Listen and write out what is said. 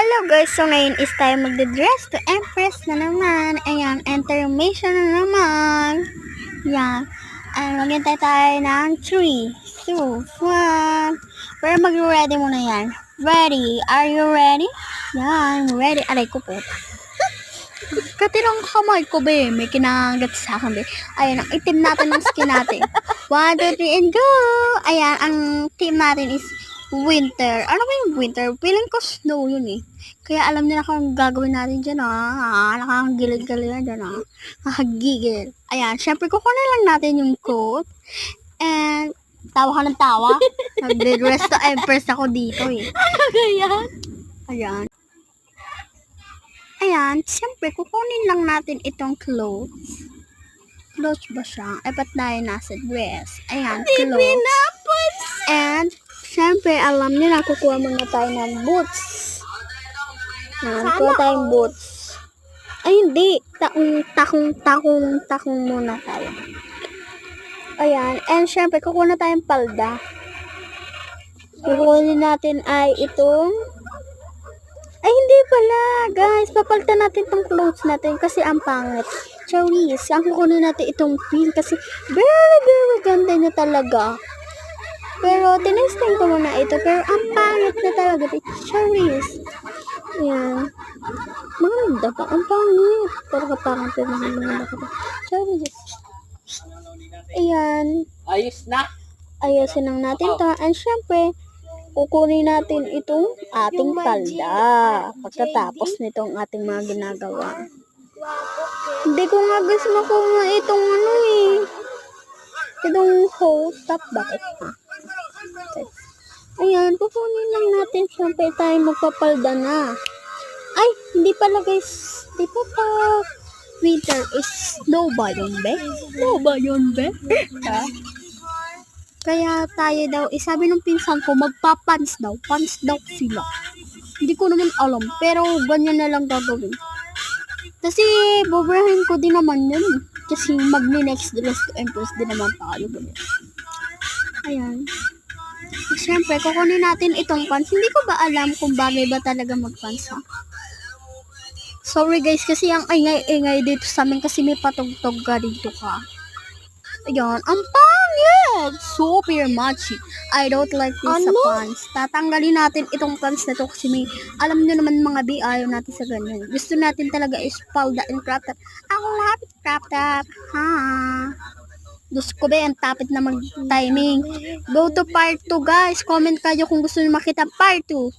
Hello guys, so ngayon is tayo magde-dress to Empress na naman. Ayan, intermission na naman. Yan. Maghintay tayo ng 3, 2, 1. Pero mag-ready muna yan. Ready? Are you ready? Yan, ready. Aray ko po. Katinong kamay ko, be. May kinagat sa akin, be. Ayan, ang itim natin ng skin natin. 1, 2, 3, and go! Ayan, ang team natin is winter. Ano ba yung winter? Feeling ko snow yun eh. Kaya alam nila kung gagawin natin dyan nakakagilid-gilid na dyan nakakagigil. Ayan, syempre kukunin lang natin yung coat. And, tawa ka ng tawa. Nag-dress to Empress ako dito eh. Ano ganyan? Ayan. Ayan, syempre kukunin lang natin itong clothes. Clothes ba siya? Ba't tayo nasa dress? Ayan, clothes. And, syempre, alam niyo na, kukuha muna tayo ng boots. Kukuha tayong boots. Ay, hindi. Takong muna tayo. Ayan. And, syempre, kukuha na tayong palda. Kukunin natin ay itong... Ay, hindi pala. Guys, papalitan natin itong clothes natin kasi ang pangit. Charis. Ang kukunin natin itong pink kasi very, very ganda niya talaga. Pero, tinesting ko muna ito. Pero, ang pangit na talaga. Charis. Ayan. Maganda pa. Ang pangit. Pero, kapangit na maganda pa. Charis. Ayan. Ayos na. Ayusin lang natin to. And, syempre, kukunin natin itong ating palda. Pagkatapos nitong ating mga ginagawa. Hindi ko nga gusto makuha itong itong whole top. Bakit pa? Ayan, kukunin lang natin. Siyempre tayo magpapalda na. Ay, hindi pala guys. Di pa winter is snow ba yun, be? Snow ba yun, be? Kaya tayo daw, sabi ng pinsan ko, magpapans daw. Pants daw sila. Hindi ko naman alam. Pero ganyan na lang gagawin. Kasi bobrahin ko din naman yun. Kasi mag-next dress to Empress din naman tayo. Ayan. Siyempre, kukunin natin itong pants. Hindi ko ba alam kung bagay ba talaga mag-pants, ha? Sorry guys, kasi ang ingay-ingay dito sa amin kasi may patugtog ka dito ka. Ayan, ang pangit! Super matchy. I don't like this sa pants. Tatanggalin natin itong pants na to kasi may, alam nyo naman mga bi, ayaw natin sa ganyan. Gusto natin talaga is palda and crop top. Ako love crop top. Ha? Gusto ko ba ang tapit na mag-timing. Go to part 2 guys. Comment kayo kung gusto nyo makita part 2.